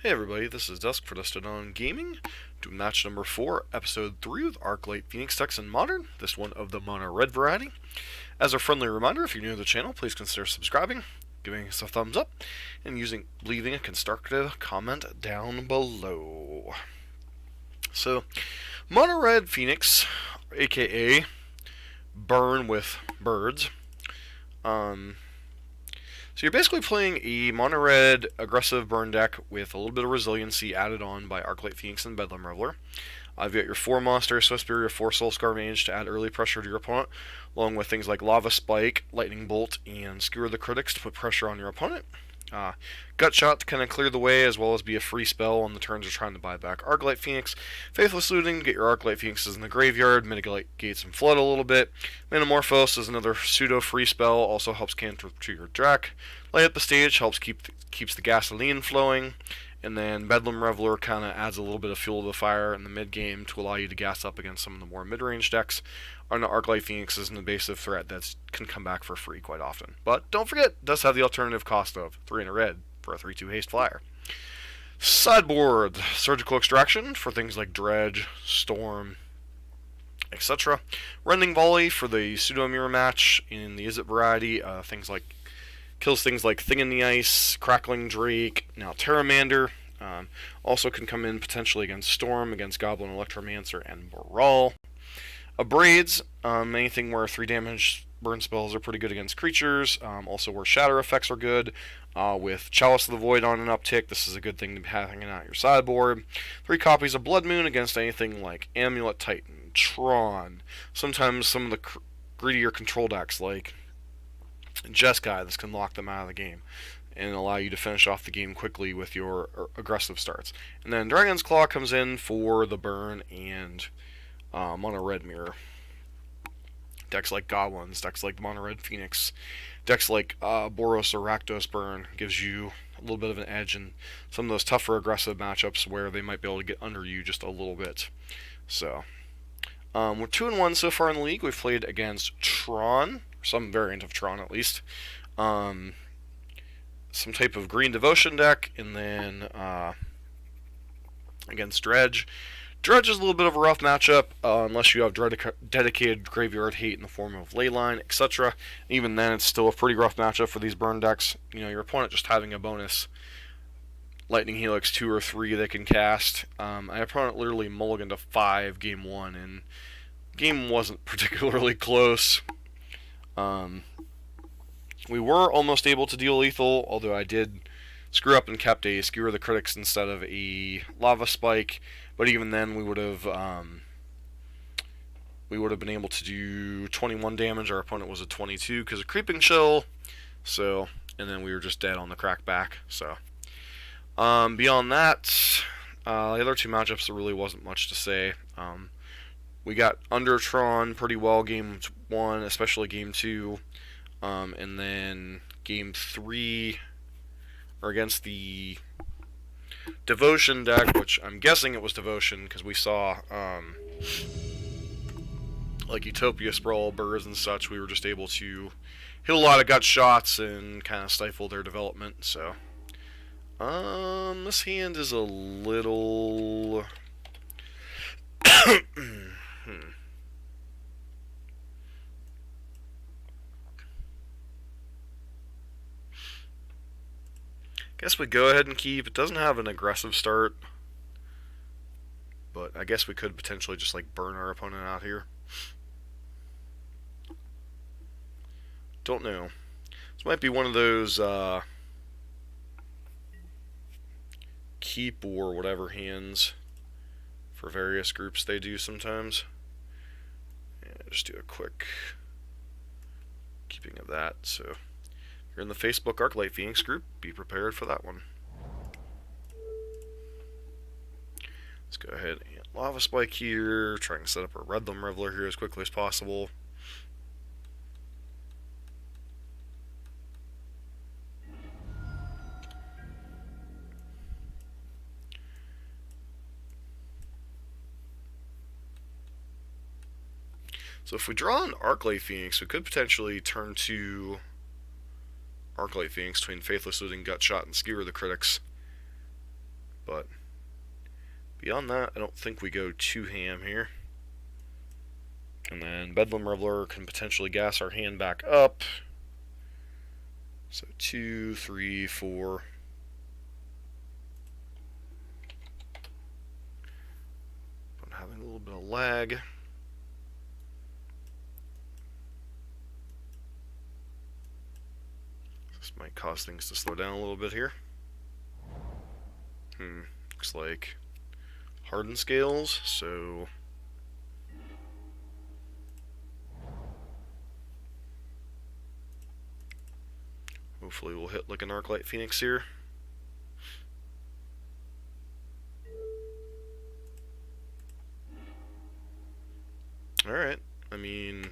Hey everybody, this is Dusk for Dusted on Gaming, doing match number 4, episode 3 with Arclight Phoenix Techs in Modern, this one of the Mono Red variety. As a friendly reminder, if you're new to the channel, please consider subscribing, giving us a thumbs up, and leaving a constructive comment down below. So, Mono Red Phoenix, aka Burn with Birds, so you're basically playing a mono red aggressive burn deck with a little bit of resiliency added on by Archlight Phoenix and Bedlam Reveler. You've got your 4 monsters, Swift Spirit, 4 Soulscar Mage to add early pressure to your opponent, along with things like Lava Spike, Lightning Bolt, and Skewer the Critics to put pressure on your opponent. Gut Shot to kind of clear the way, as well as be a free spell on the turns you're trying to buy back Arclight Phoenix. Faithless Looting to get your Arclight Phoenixes in the graveyard, mitigate some flood a little bit. Metamorphose is another pseudo free spell, also helps counter to your Drac. Light Up the Stage helps keeps the gasoline flowing. And then Bedlam Reveler kind of adds a little bit of fuel to the fire in the mid game to allow you to gas up against some of the more mid-range decks. On the Arclight Phoenix is an evasive threat that can come back for free quite often. But don't forget, it does have the alternative cost of 3 in a red for a 3/2 haste flyer. Sideboard, Surgical Extraction for things like Dredge, Storm, etc. Rending Volley for the pseudo mirror match in the Is It variety. Kills things like Thing in the Ice, Crackling Drake, now Terramander. Also can come in potentially against Storm, against Goblin Electromancer, and Baral. Abrades, anything where 3 damage burn spells are pretty good against creatures. Also where Shatter effects are good. With Chalice of the Void on an uptick, this is a good thing to be hanging out your sideboard. 3 copies of Blood Moon against anything like Amulet Titan, Tron. Sometimes some of the greedier control decks like Jeskai, this can lock them out of the game and allow you to finish off the game quickly with your aggressive starts. And then Dragon's Claw comes in for the burn and Mono Red Mirror. Decks like Goblins, decks like Mono Red Phoenix, decks like Boros or Rakdos Burn gives you a little bit of an edge in some of those tougher aggressive matchups where they might be able to get under you just a little bit. So, we're 2-1 so far in the league. We've played against Tron, some variant of Tron at least, some type of green devotion deck, and then against Dredge. Dredge is a little bit of a rough matchup unless you have dedicated graveyard hate in the form of Leyline, etc. Even then, it's still a pretty rough matchup for these burn decks. You know, your opponent just having a bonus Lightning Helix 2 or 3 they can cast. My opponent literally mulliganed to 5 game 1, and game wasn't particularly close. We were almost able to deal lethal, although I did screw up and kept a Skewer the Critics instead of a Lava Spike. But even then, we would have been able to do 21 damage. Our opponent was a 22 because of Creeping Chill. So, and then we were just dead on the crackback. So, beyond that, the other 2 matchups, there really wasn't much to say. We got under Tron pretty well game 1, especially game 2, and then game 3, or against the Devotion deck, which I'm guessing it was Devotion because we saw like Utopia Sprawl, Birds, and such. We were just able to hit a lot of gut shots and kind of stifle their development. So, this hand is a little Guess we go ahead and keep. It doesn't have an aggressive start, but I guess we could potentially just like burn our opponent out here. Don't know. This might be one of those keep or whatever hands for various groups they do sometimes. Yeah, just do a quick keeping of that. So, you're in the Facebook Arclight Phoenix group, be prepared for that one. Let's go ahead and Lava Spike here, trying to set up a Bedlam Reveler here as quickly as possible. So if we draw an Arclight Phoenix, we could potentially turn to Arclight Phoenix between Faithless Looting, Gut Shot, and Skewer the Critics. but beyond that, I don't think we go too ham here. And then Bedlam Reveler can potentially gas our hand back up. So 2, 3, 4. I'm having a little bit of lag. This might cause things to slow down a little bit here. Looks like Hardened scales, so hopefully we'll hit like an Arclight Phoenix here. Alright, I mean,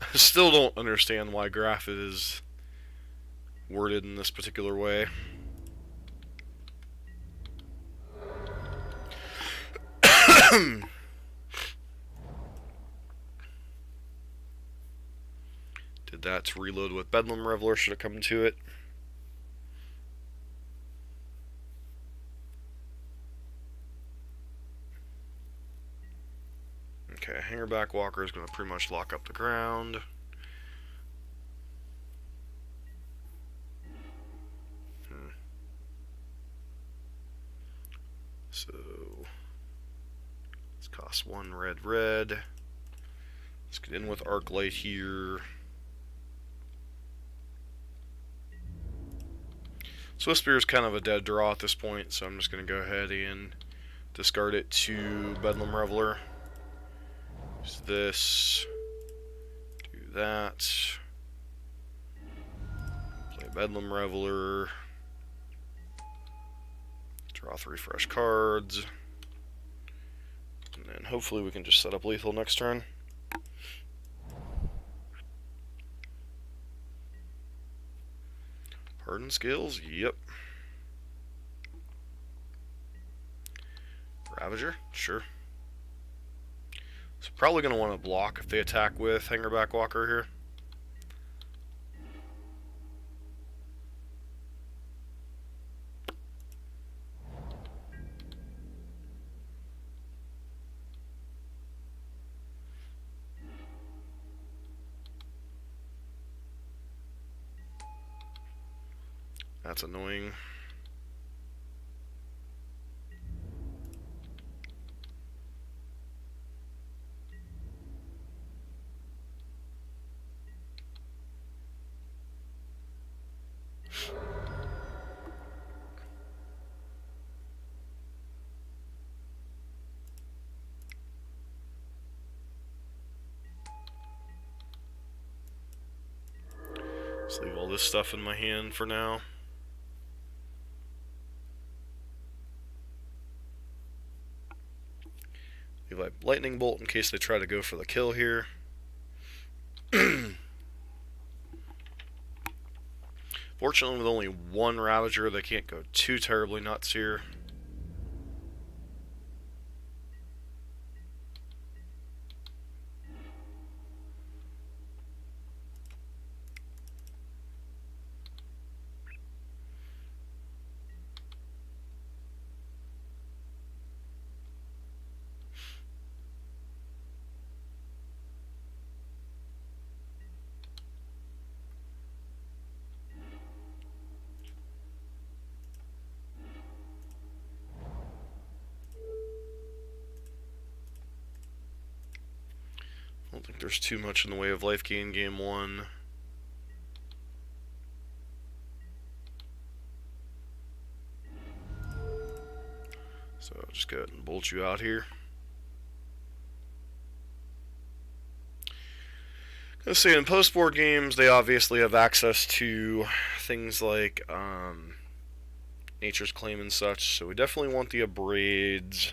I still don't understand why Graph is worded in this particular way. Did that to reload with Bedlam Reveler, should have come to it. Okay, Hangerback Walker is going to pretty much lock up the ground. So, let's cost 1 red. Let's get in with Arclight here. Swift Spear is kind of a dead draw at this point, so I'm just going to go ahead and discard it to Bedlam Reveler. Use this. Do that. Play Bedlam Reveler. Draw 3 fresh cards. And then hopefully we can just set up lethal next turn. Hardened skills? Yep. Ravager? Sure. So probably going to want to block if they attack with Hangerback Walker here. That's annoying. Just leave all this stuff in my hand for now. Leave a lightning bolt in case they try to go for the kill here. Fortunately, with only 1 Ravager, they can't go too terribly nuts here. I don't think there's too much in the way of life gain game 1. So I'll just go ahead and bolt you out here. Gonna say in post-board games, they obviously have access to things like Nature's Claim and such, so we definitely want the Abrades.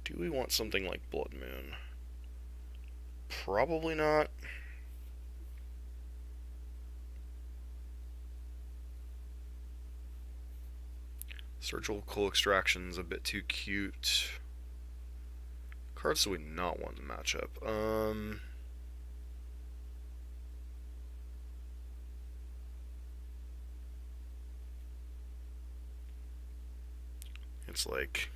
Do we want something like Blood Moon? Probably not. Surgical Extraction's a bit too cute. Cards do we not want in the matchup? It's like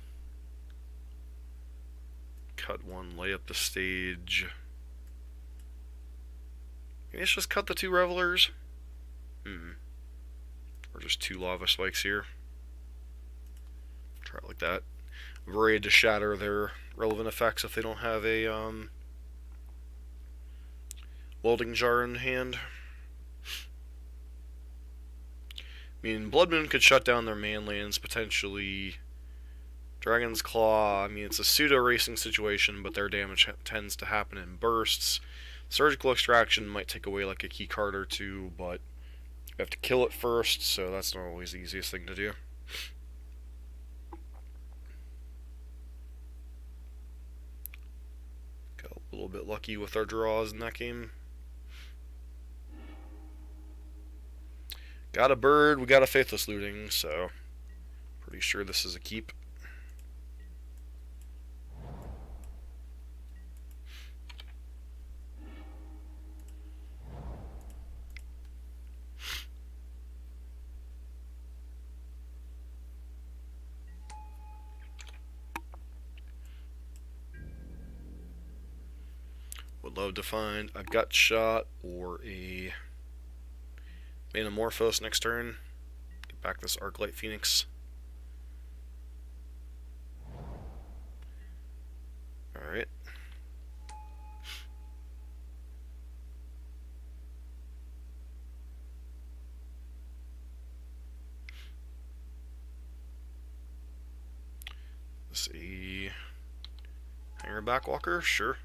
cut one, lay up the stage. Maybe let's just cut the 2 Revelers. Or just 2 Lava Spikes here. Try it like that. Avoid to shatter their relevant effects if they don't have a welding jar in hand. I mean, Blood Moon could shut down their main lands, potentially. Dragon's Claw, I mean, it's a pseudo-racing situation, but their damage tends to happen in bursts. Surgical Extraction might take away like a key card or 2, but you have to kill it first, so that's not always the easiest thing to do. Got a little bit lucky with our draws in that game. Got a bird, we got a Faithless Looting, so pretty sure this is a keep. Would love to find a Gut Shot or a Manamorphose next turn. Get back this Arclight Phoenix. Alright. Let's see. Hanger Backwalker? Sure.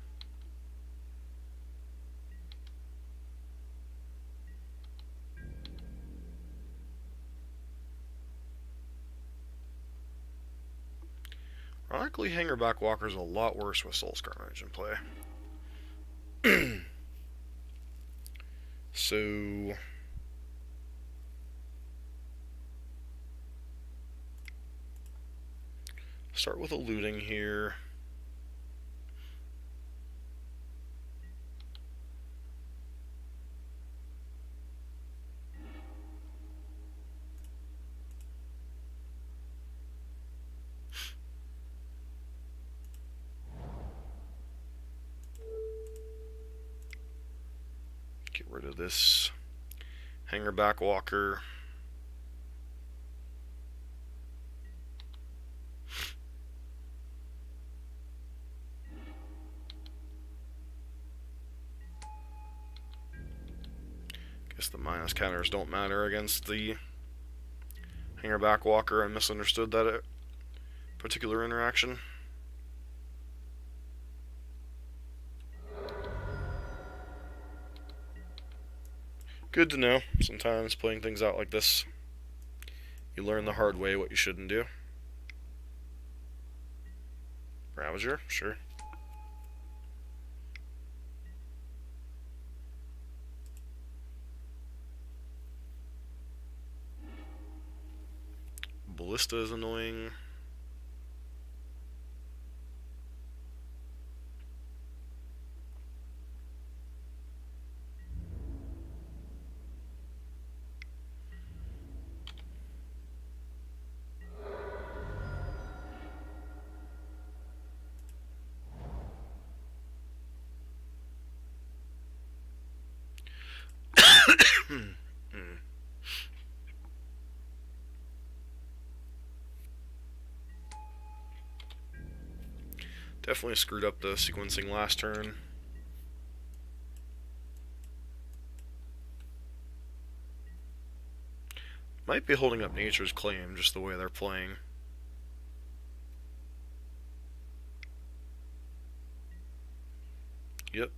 Ironically, Hanger Backwalker is a lot worse with Soul Scarnage in play. So start with a looting here. Get rid of this Hanger Backwalker. Guess the minus counters don't matter against the Hanger Backwalker. I misunderstood that particular interaction. Good to know. Sometimes playing things out like this, you learn the hard way what you shouldn't do. Ravager, sure. Ballista is annoying. Definitely screwed up the sequencing last turn. Might be holding up Nature's Claim just the way they're playing. Yep.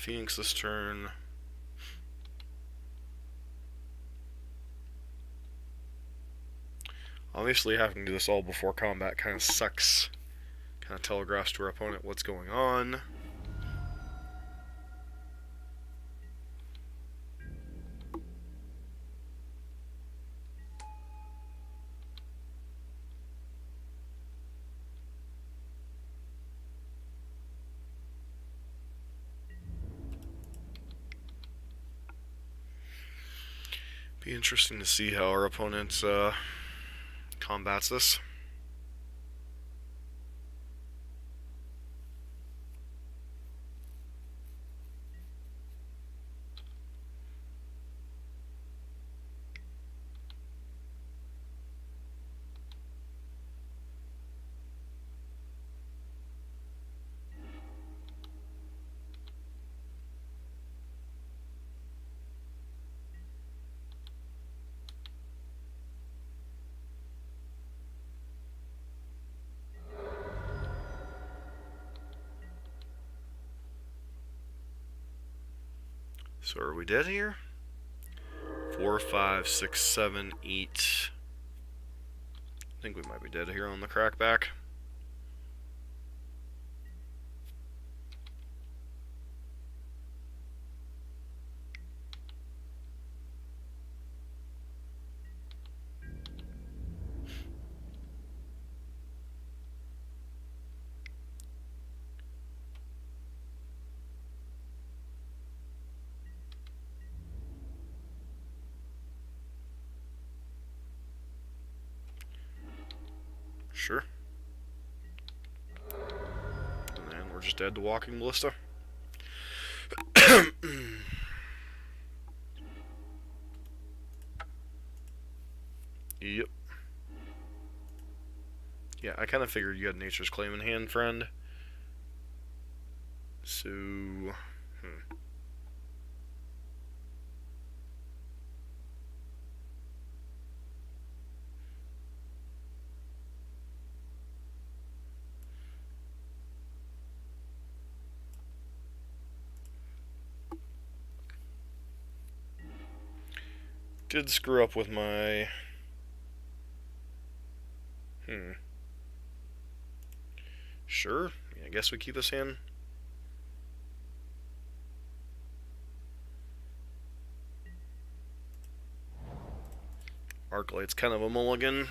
Phoenix this turn. Obviously, having to do this all before combat kind of sucks. Kind of telegraphs to our opponent what's going on. Be interesting to see how our opponent combats this. So are we dead here? 4, 5, 6, 7, 8. I think we might be dead here on the crackback. Sure. And then we're just dead to walking ballista. Yep. Yeah, I kind of figured you had Nature's Claim in hand, friend. So... Did screw up with my... Sure. I guess we keep this hand. Arclight's kind of a mulligan.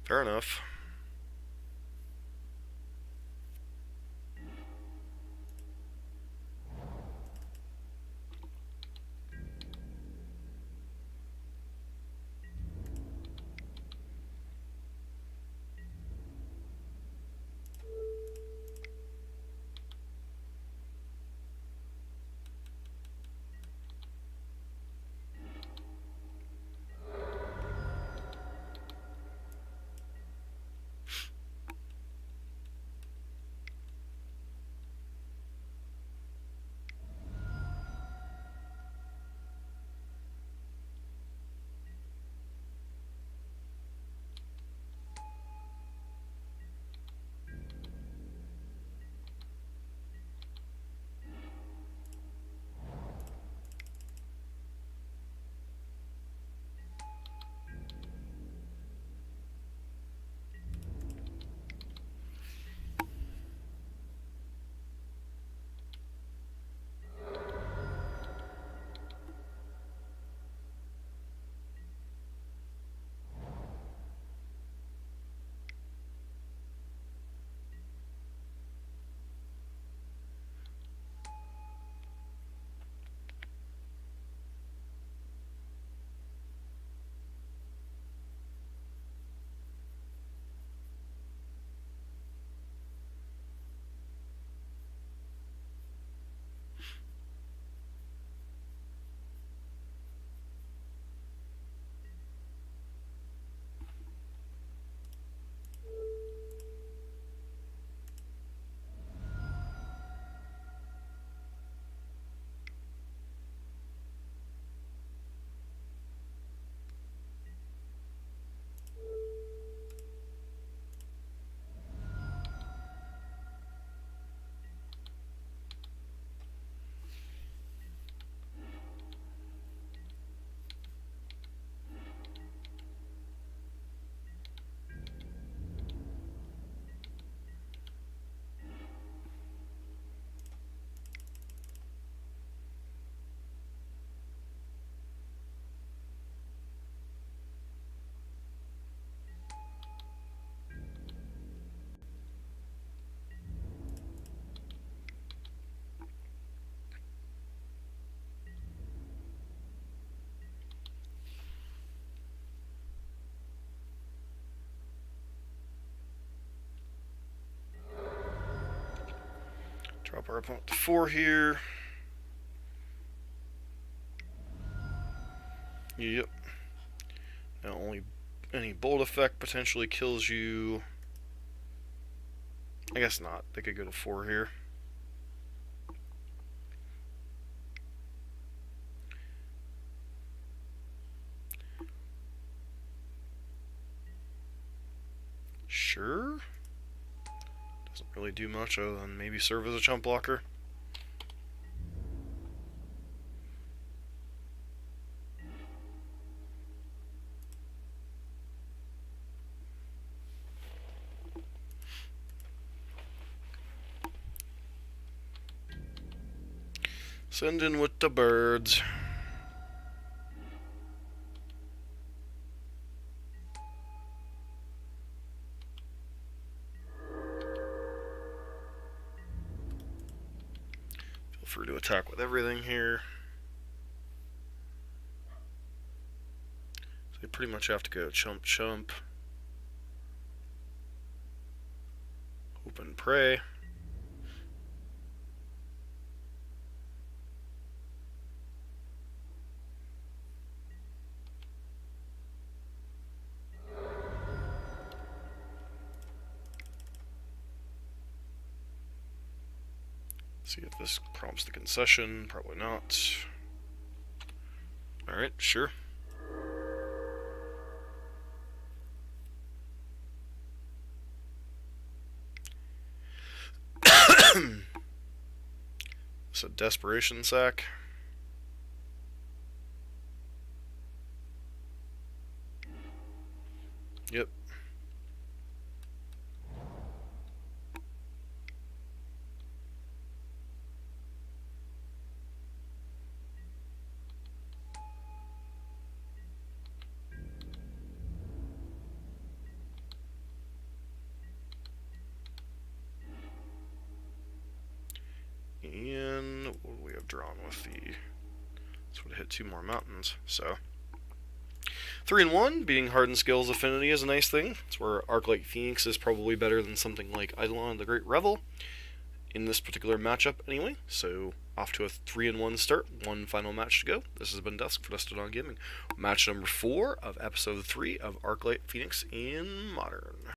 Fair enough. Drop our opponent to 4 here. Yep. Now only any bolt effect potentially kills you. I guess not. They could go to 4 here. Sure. Doesn't really do much other than maybe serve as a chump blocker. Send in with the birds. Feel free to attack with everything here. So you pretty much have to go chump chump. Hope and pray. See if this prompts the concession. Probably not. Alright, sure. It's a desperation sack. Yep. And what do we have drawn with the... This would have hit 2 more mountains, so... 3-1, beating Hardened Skills Affinity is a nice thing. It's where Arclight Phoenix is probably better than something like Eidolon the Great Revel, in this particular matchup anyway. So, off to a 3-1 start, 1 final match to go. This has been Dusk for Dusted on Gaming. Match number 4 of episode 3 of Arclight Phoenix in Modern.